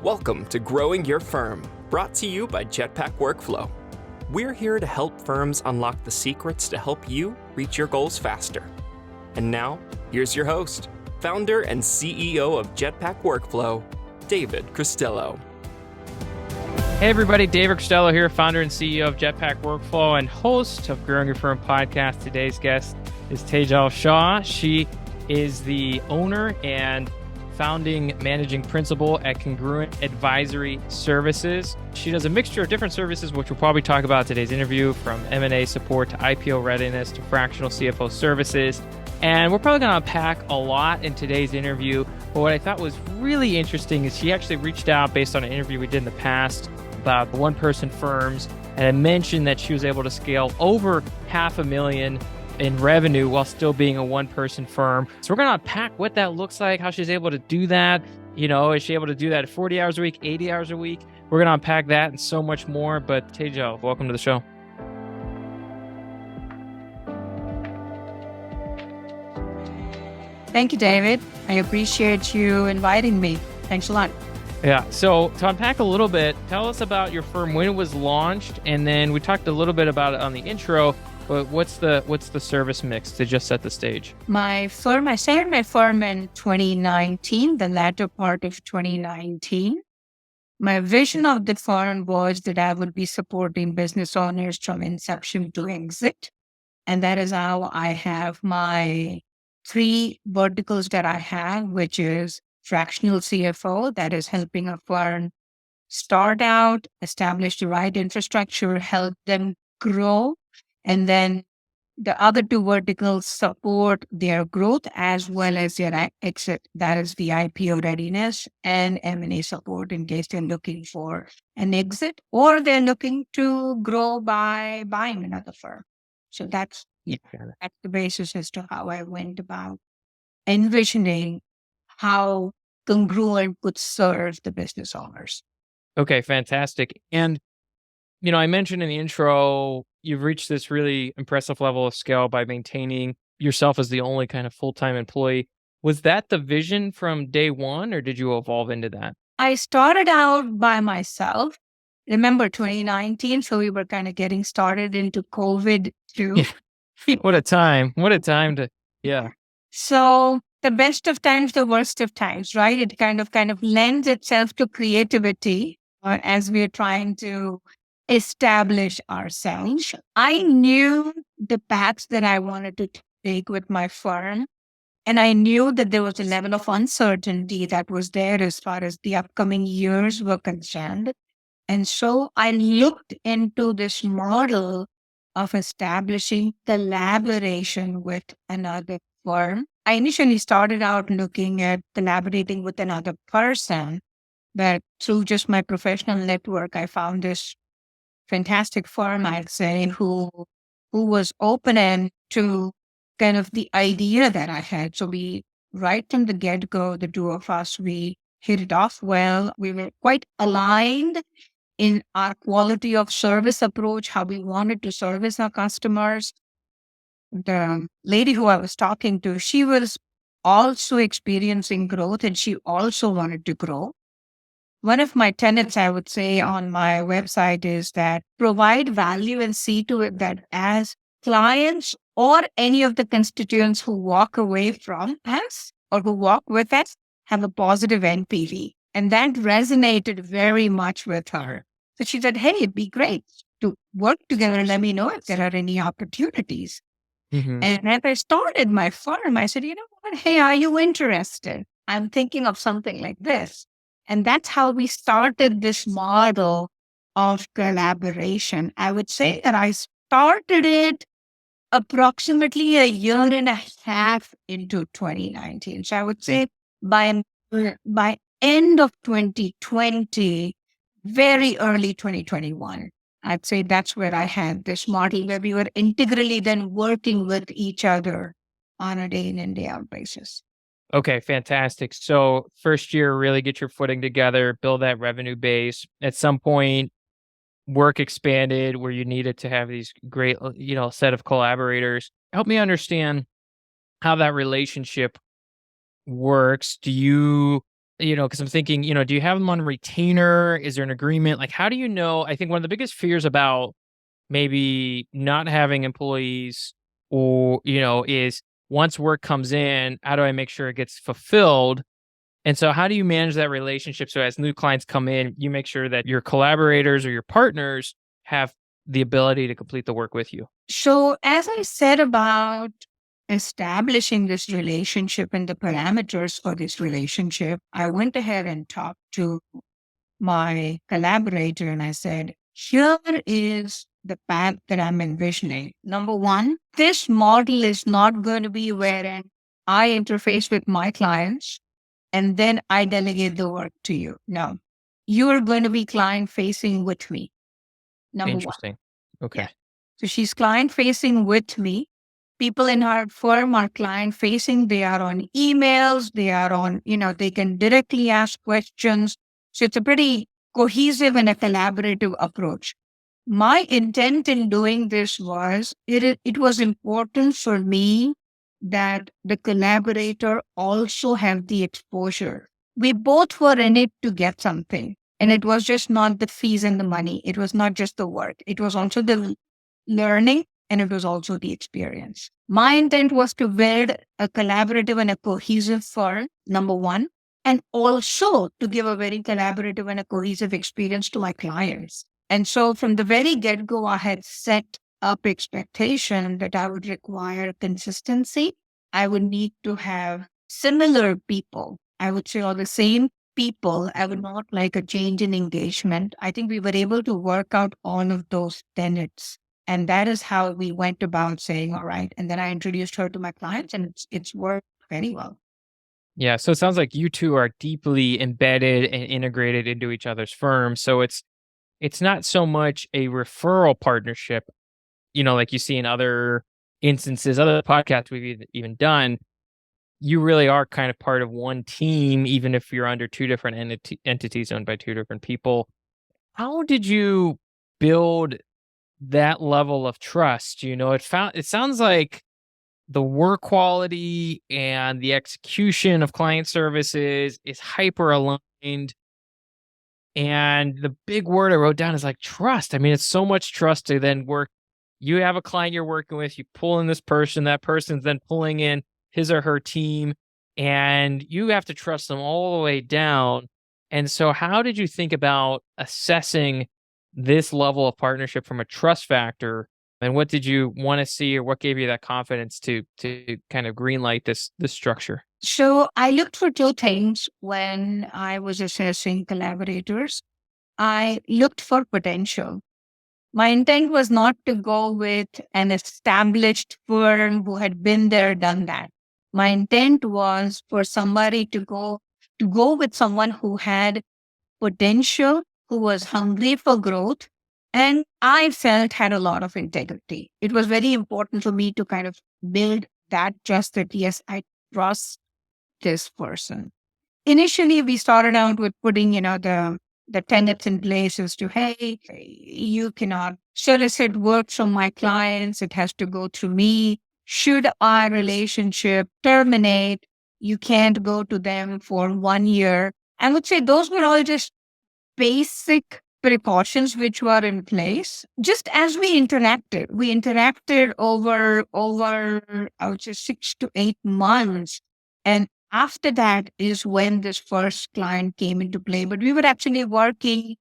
Welcome to Growing Your Firm, brought to you by Jetpack Workflow. We're here to help firms unlock the secrets to help you reach your goals faster. And now, here's your host, founder and CEO of Jetpack Workflow, David Cristello. Hey everybody, David Cristello here, founder and CEO of Jetpack Workflow and host of Growing Your Firm podcast. Today's guest is Tejal Shah. She is the owner and founding managing principal at Congruent Advisory Services. She does a mixture of different services, which we'll probably talk about in today's interview, from M&A support to IPO readiness to fractional CFO services. And we're probably going to unpack a lot in today's interview. But what I thought was really interesting is she actually reached out based on an interview we did in the past about one-person firms, and I mentioned that she was able to scale over $500,000 in revenue while still being a one-person firm. So we're going to unpack what that looks like, how she's able to do that. You know, is she able to do that 40 hours a week, 80 hours a week? We're going to unpack that and so much more. But Tejal, welcome to the show. Thank you, David. I appreciate you inviting me. Thanks a lot. Yeah. So to unpack a little bit, tell us about your firm, when it was launched, and then we talked a little bit about it on the intro. But what's the service mix to just set the stage? I started my firm in 2019, the latter part of 2019. My vision of the firm was that I would be supporting business owners from inception to exit. And that is how I have my three verticals that I have, which is fractional CFO, that is helping a firm start out, establish the right infrastructure, help them grow. And then the other two verticals support their growth as well as their exit. That is the IPO readiness and M&A support in case they're looking for an exit or they're looking to grow by buying another firm. So that's the basis as to how I went about envisioning how Congruent could serve the business owners. Okay, fantastic. And, you know, I mentioned in the intro, you've reached this really impressive level of scale by maintaining yourself as the only kind of full-time employee. Was that the vision from day one, or did you evolve into that? I started out by myself. Remember 2019, so we were kind of getting started into COVID too. What a time. What a time to, yeah. So the best of times, the worst of times, right? It kind of lends itself to creativity as we're trying to establish ourselves. I knew the paths that I wanted to take with my firm. And I knew that there was a level of uncertainty that was there as far as the upcoming years were concerned. And so I looked into this model of establishing collaboration with another firm. I initially started out looking at collaborating with another person, but through just my professional network, I found this fantastic firm, I'd say, who was open to kind of the idea that I had. So we, right from the get-go, the two of us, we hit it off well. We were quite aligned in our quality of service approach, how we wanted to service our customers. The lady who I was talking to, she was also experiencing growth and she also wanted to grow. One of my tenets, I would say, on my website is that provide value and see to it that as clients or any of the constituents who walk away from us or who walk with us have a positive NPV. And that resonated very much with her. So she said, hey, it'd be great to work together. Let me know if there are any opportunities. Mm-hmm. And as I started my firm, I said, you know what? Hey, are you interested? I'm thinking of something like this. And that's how we started this model of collaboration. I would say that I started it approximately a year and a half into 2019. So I would say by end of 2020, very early 2021, I'd say that's where I had this model where we were integrally then working with each other on a day in and day out basis. Okay, fantastic. So first year, really get your footing together, build that revenue base. At some point, work expanded where you needed to have these great, set of collaborators. Help me understand how that relationship works. Do you because I'm thinking, do you have them on retainer? Is there an agreement? Like, how do you know? I think one of the biggest fears about maybe not having employees or, is once work comes in, how do I make sure it gets fulfilled? And so how do you manage that relationship so as new clients come in, you make sure that your collaborators or your partners have the ability to complete the work with you? So, as I said about establishing this relationship and the parameters for this relationship, I went ahead and talked to my collaborator and I said, here is the path that I'm envisioning. Number one, this model is not going to be wherein I interface with my clients and then I delegate the work to you. No, you are going to be client facing with me. Number one. Interesting. Yeah. Okay. So she's client facing with me. People in her firm are client facing. They are on emails. They are on, they can directly ask questions. So it's a pretty cohesive and a collaborative approach. My intent in doing this was it was important for me that the collaborator also have the exposure. We both were in it to get something. And it was just not the fees and the money. It was not just the work. It was also the learning and it was also the experience. My intent was to build a collaborative and a cohesive firm, number one, and also to give a very collaborative and a cohesive experience to my clients. And so from the very get-go, I had set up expectation that I would require consistency. I would need to have similar people. I would say, or the same people. I would not like a change in engagement. I think we were able to work out all of those tenets. And that is how we went about saying, all right. And then I introduced her to my clients and it's worked very well. Yeah. So it sounds like you two are deeply embedded and integrated into each other's firms. So it's not so much a referral partnership, like you see in other instances, other podcasts we've even done. You really are kind of part of one team, even if you're under two different entities owned by two different people. How did you build that level of trust? It sounds like the work quality and the execution of client services is hyper aligned. And the big word I wrote down is like trust. I mean, it's so much trust to then work. You have a client you're working with, you pull in this person, that person's then pulling in his or her team, and you have to trust them all the way down. And so, how did you think about assessing this level of partnership from a trust factor? And what did you want to see, or what gave you that confidence to kind of greenlight this structure? So I looked for two things when I was assessing collaborators. I looked for potential. My intent was not to go with an established firm who had been there, done that. My intent was for somebody to go with someone who had potential, who was hungry for growth, and I felt had a lot of integrity. It was very important for me to kind of build that trust that yes, I trust this person. Initially, we started out with putting, the tenets in place as to, hey, you cannot solicit work from my clients. It has to go through me. Should our relationship terminate, you can't go to them for 1 year. I would say those were all just basic precautions which were in place just as we interacted over I would say 6 to 8 months, and after that is when this first client came into play. But we were actually working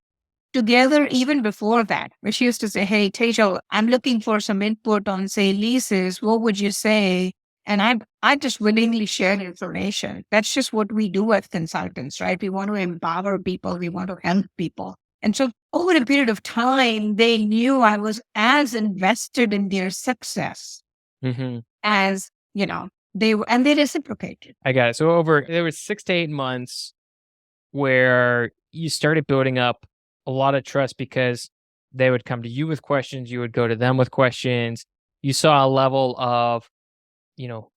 together even before that, where she used to say, hey, Tejal, I'm looking for some input on, say, leases. What would you say? And I just willingly share information. That's just what we do as consultants, right? We want to empower people. We want to help people. And so over a period of time, they knew I was as invested in their success as, they were, and they reciprocated. I got it. So there was 6 to 8 months where you started building up a lot of trust because they would come to you with questions, you would go to them with questions. You saw a level of,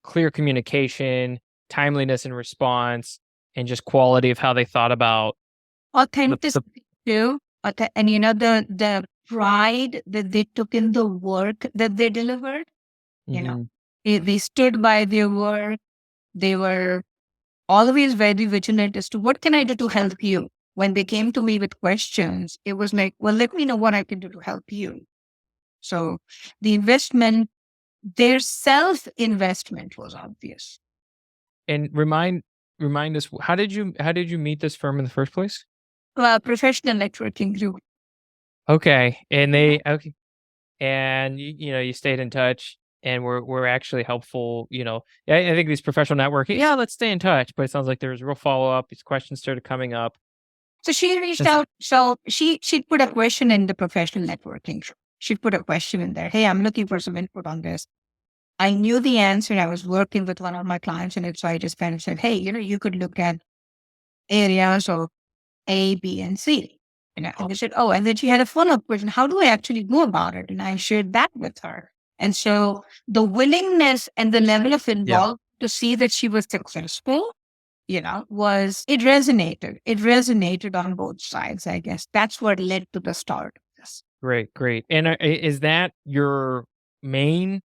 clear communication, timeliness in response, and just quality of how they thought about Authenticity too. And the pride that they took in the work that they delivered, they stood by their work. They were always very vigilant as to what can I do to help you. When they came to me with questions, it was like, well, let me know what I can do to help you. So the investment, their self-investment was obvious. And remind us, how did you meet this firm in the first place? Professional networking group. Okay, and and you stayed in touch and were actually helpful. I think these professional networking. Yeah, let's stay in touch. But it sounds like there was real follow up. These questions started coming up. So she reached out. So she'd put a question in the professional networking group. She'd put a question in there. Hey, I'm looking for some input on this. I knew the answer. I was working with one of my clients in it. So I just kind of said, hey, you could look at areas of A, B, and C. And they said, oh, and then she had a follow-up question. How do I actually go about it? And I shared that with her. And so the willingness and the level of involvement to see that she was successful, it resonated. It resonated on both sides, I guess. That's what led to the start of this. Great. And is that your main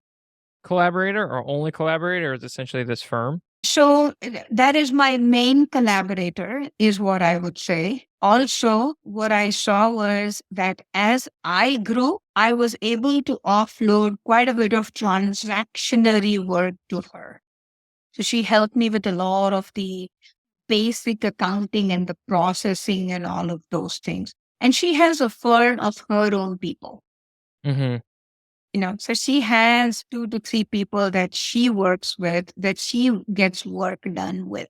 collaborator or only collaborator, or is essentially this firm? So that is my main collaborator, is what I would say. Also, what I saw was that as I grew, I was able to offload quite a bit of transactionary work to her. So she helped me with a lot of the basic accounting and the processing and all of those things. And she has a firm of her own people. Mm-hmm. So she has 2 to 3 people that she works with, that she gets work done with.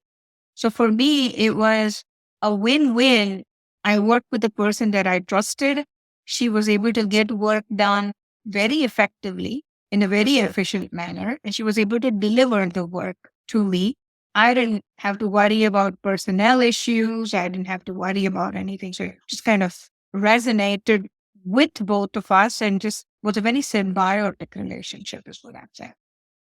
So for me, it was a win-win. I worked with a person that I trusted. She was able to get work done very effectively in a very efficient manner, and she was able to deliver the work to me. I didn't have to worry about personnel issues. I didn't have to worry about anything. So it just kind of resonated with both of us and just was a very symbiotic relationship, is what I'm saying.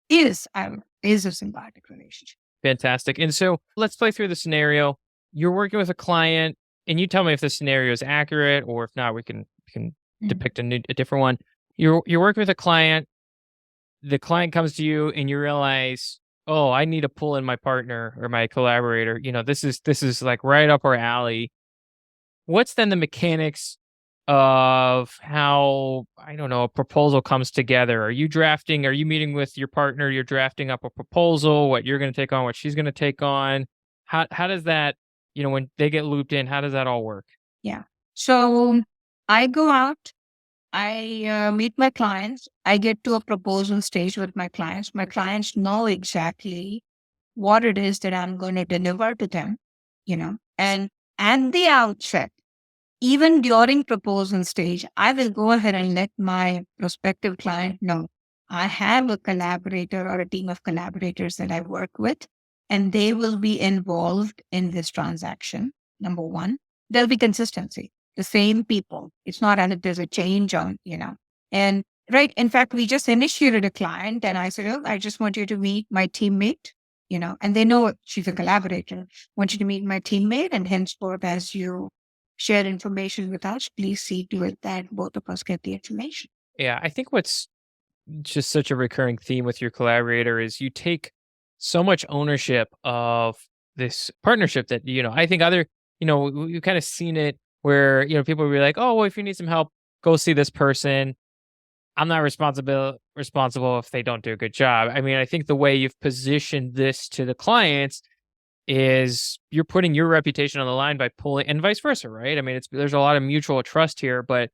Is a symbiotic relationship. Fantastic. And so let's play through the scenario. You're working with a client, and you tell me if the scenario is accurate, or if not, we can depict a different one. You're working with a client. The client comes to you, and you realize, oh, I need to pull in my partner or my collaborator. This is like right up our alley. What's then the mechanics of how, I don't know, a proposal comes together? Are you meeting with your partner, you're drafting up a proposal, what you're going to take on, what she's going to take on? How does that, when they get looped in, how does that all work? Yeah. So I go out, I meet my clients, I get to a proposal stage with my clients. My clients know exactly what it is that I'm going to deliver to them, and at the outset, even during proposal stage, I will go ahead and let my prospective client know I have a collaborator or a team of collaborators that I work with, and they will be involved in this transaction. Number one, there'll be consistency. The same people. It's not as if there's a change on, And right, in fact, we just initiated a client, and I said, oh, I just want you to meet my teammate, and they know she's a collaborator. I want you to meet my teammate, and henceforth, as you share information with us, please see to it that both of us get the information. Yeah, I think what's just such a recurring theme with your collaborator is you take so much ownership of this partnership that, I think you've kind of seen it where, people will be like, oh, well, if you need some help, go see this person. I'm not responsible if they don't do a good job. I mean, I think the way you've positioned this to the clients is you're putting your reputation on the line by pulling, and vice versa, right? I mean, there's a lot of mutual trust here, but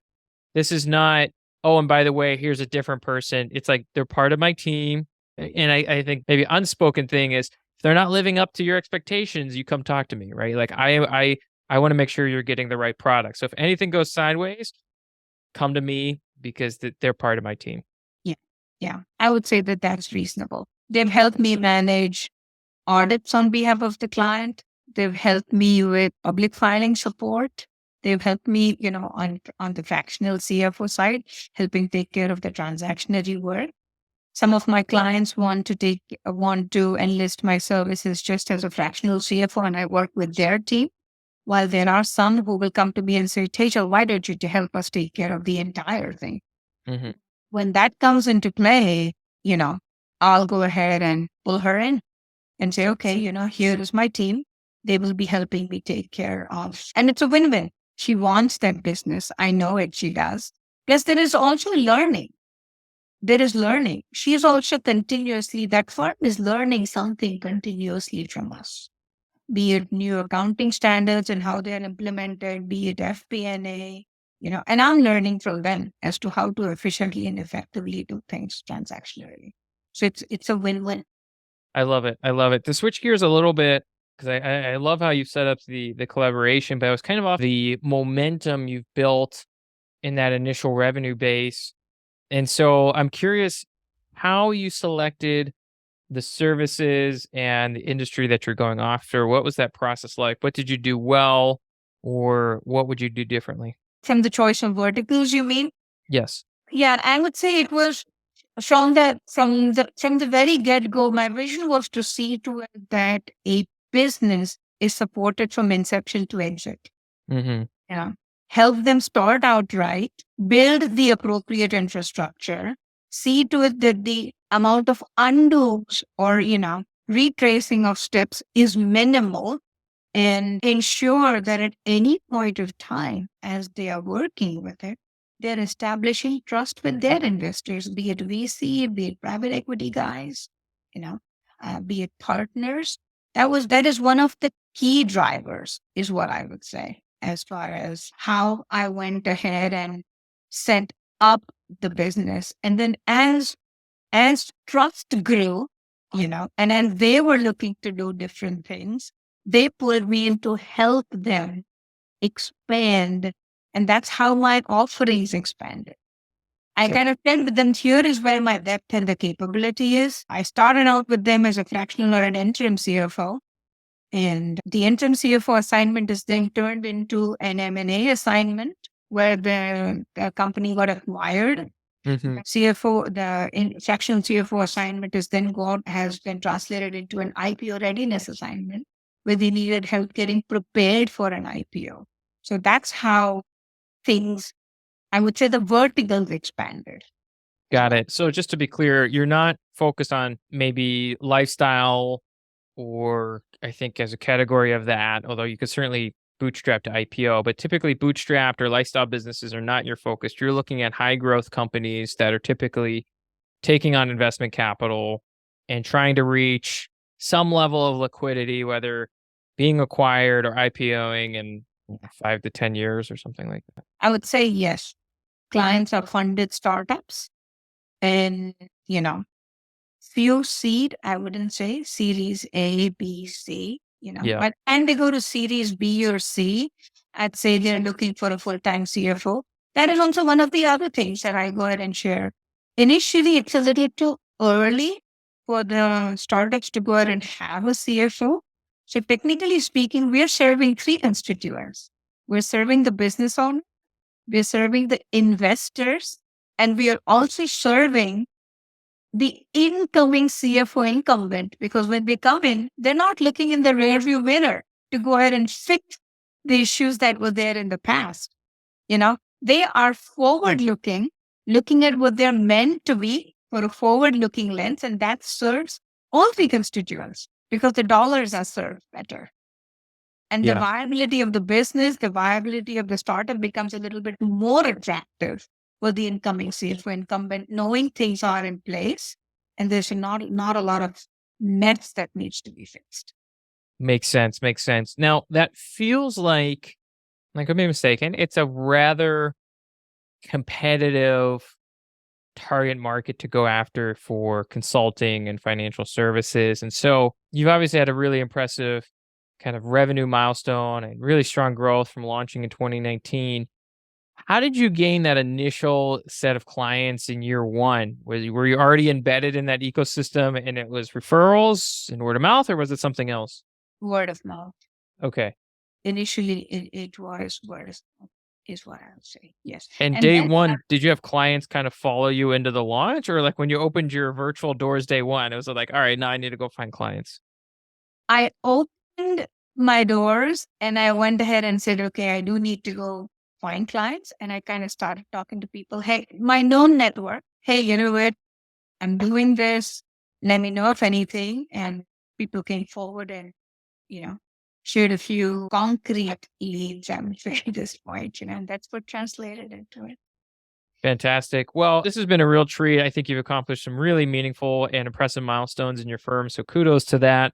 this is not, oh, and by the way, here's a different person. It's like they're part of my team. And I think maybe unspoken thing is if they're not living up to your expectations, you come talk to me, right? Like I want to make sure you're getting the right product. So if anything goes sideways, come to me because they're part of my team. Yeah. I would say that that's reasonable. They've helped me manage audits on behalf of the client. They've helped me with public filing support. They've helped me, on the fractional CFO side, helping take care of the transactionary work. Some of my clients want to enlist my services just as a fractional CFO, and I work with their team. While there are some who will come to me and say, Tejal, why don't you help us take care of the entire thing? Mm-hmm. When that comes into play, I'll go ahead and pull her in. and say, okay, here is my team. They will be helping me take care of. And it's a win-win. She wants that business. I know it. She does. Plus, there is also learning. There is learning. She is also continuously, that firm is learning something continuously from us, be it new accounting standards and how they are implemented, be it FP&A, and I'm learning from them as to how to efficiently and effectively do things transactionally. So it's a win-win. I love it. I love it. To switch gears a little bit, because I love how you set up the collaboration, but I was kind of off the momentum you've built in that initial revenue base. And so I'm curious how you selected the services and the industry that you're going after. What was that process like? What did you do well, or what would you do differently? From the choice of verticals, you mean? Yes. Yeah, I would say it was from the very get-go. My vision was to see to it that a business is supported from inception to exit. Mm-hmm. Yeah. Help them start out right, build the appropriate infrastructure, see to it that the amount of undos or, retracing of steps is minimal, and ensure that at any point of time, as they are working with it, they're establishing trust with their investors, be it VC, be it private equity guys, be it partners. That is one of the key drivers, is what I would say, as far as how I went ahead and set up the business. And then as trust grew, and as they were looking to do different things, they pulled me in to help them expand. And that's how my offerings expanded. I kind of tell them, here is where my depth and the capability is. I started out with them as a fractional or an interim CFO. And the interim CFO assignment is then turned into an M&A assignment where the company got acquired. Mm-hmm. Fractional CFO assignment has been translated into an IPO readiness assignment where they needed help getting prepared for an IPO. So that's how things, I would say, the verticals expanded. Got it. So just to be clear, you're not focused on maybe lifestyle, or I think as a category of that, although you could certainly bootstrap to IPO, but typically bootstrapped or lifestyle businesses are not your focus. You're looking at high growth companies that are typically taking on investment capital and trying to reach some level of liquidity, whether being acquired or IPOing in 5 to 10 years or something like that. I would say yes. Clients are funded startups and, few seed, I wouldn't say series A, B, C, but, and they go to series B or C. I'd say they're looking for a full-time CFO. That is also one of the other things that I go ahead and share. Initially, it's a little too early for the startups to go ahead and have a CFO. So technically speaking, we're serving three constituents. We're serving the business owner, we're serving the investors, and we are also serving the incoming CFO incumbent, because when they come in, they're not looking in the rearview mirror to go ahead and fix the issues that were there in the past. They are forward looking at what they're meant to be for a forward looking lens, and that serves all three constituents because the dollars are served better. And the viability of the business, the viability of the startup becomes a little bit more attractive for the incoming CFO incumbent, knowing things are in place and there's not a lot of mess that needs to be fixed. Makes sense. Now, that feels like I could be mistaken, it's a rather competitive target market to go after for consulting and financial services. And so you've obviously had a really impressive kind of revenue milestone and really strong growth from launching in 2019. How did you gain that initial set of clients in year one? Were you already embedded in that ecosystem and it was referrals and word of mouth, or was it something else? Word of mouth. Okay. Initially, it was word of mouth, is what I would say. Yes. And day one, did you have clients kind of follow you into the launch, or like when you opened your virtual doors day one, it was like, all right, now I need to go find clients? I opened my doors and I went ahead and said, okay, I do need to go find clients. And I kind of started talking to people. Hey, my known network. Hey, you know what? I'm doing this. Let me know if anything. And people came forward and, shared a few concrete leads, I would say, at this point, and that's what translated into it. Fantastic. Well, this has been a real treat. I think you've accomplished some really meaningful and impressive milestones in your firm. So kudos to that.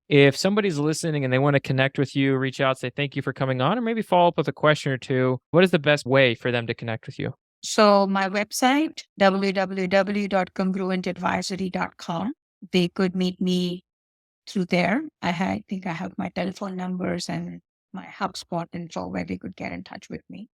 If somebody's listening and they want to connect with you, reach out, say thank you for coming on, or maybe follow up with a question or two, what is the best way for them to connect with you? So my website, www.congruentadvisory.com. They could meet me through there. I think I have my telephone numbers and my HubSpot info where they could get in touch with me.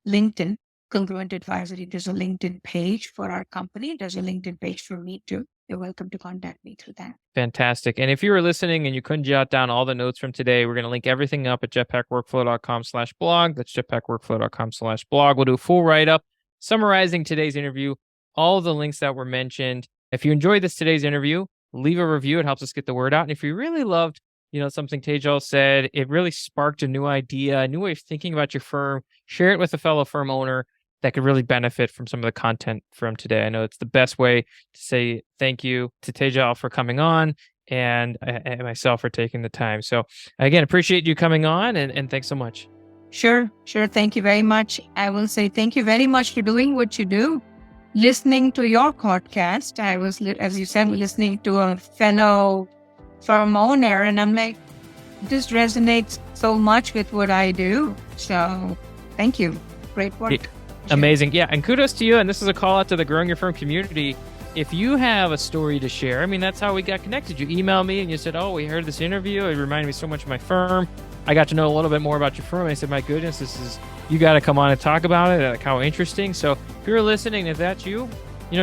LinkedIn, Congruent Advisory. There's a LinkedIn page for our company. There's a LinkedIn page for me too. You're welcome to contact me through that. Fantastic. And if you were listening and you couldn't jot down all the notes from today, we're going to link everything up at jetpackworkflow.com/blog. That's jetpackworkflow.com/blog. We'll do a full write-up summarizing today's interview, all of the links that were mentioned. If you enjoyed today's interview, leave a review. It helps us get the word out. And if you really loved, something Tejal said, it really sparked a new idea, a new way of thinking about your firm, share it with a fellow firm owner that could really benefit from some of the content from today. I know it's the best way to say thank you to Tejal for coming on and myself for taking the time. So again, appreciate you coming on and thanks so much. Sure. Thank you very much. I will say thank you very much for doing what you do. Listening to your podcast, I was, as you said, listening to a fellow firm owner, and I'm like, this resonates so much with what I do. So thank you. Great work. Amazing. Yeah. And kudos to you. And this is a call out to the Growing Your Firm community. If you have a story to share, that's how we got connected. You emailed me and you said, oh, we heard this interview. It reminded me so much of my firm. I got to know a little bit more about your firm. I said, my goodness, you got to come on and talk about it. Like, how interesting. So if you're listening, if that's you,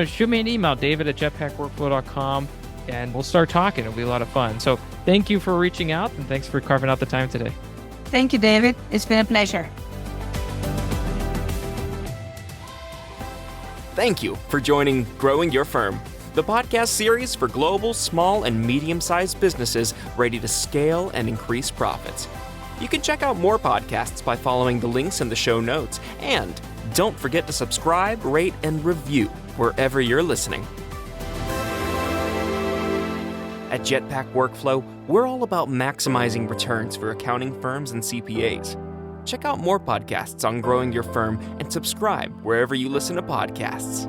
shoot me an email, david@jetpackworkflow.com, and we'll start talking. It'll be a lot of fun. So thank you for reaching out and thanks for carving out the time today. Thank you, David. It's been a pleasure. Thank you for joining Growing Your Firm, the podcast series for global, small, and medium-sized businesses ready to scale and increase profits. You can check out more podcasts by following the links in the show notes. And don't forget to subscribe, rate, and review wherever you're listening. At Jetpack Workflow, we're all about maximizing returns for accounting firms and CPAs. Check out more podcasts on growing your firm and subscribe wherever you listen to podcasts.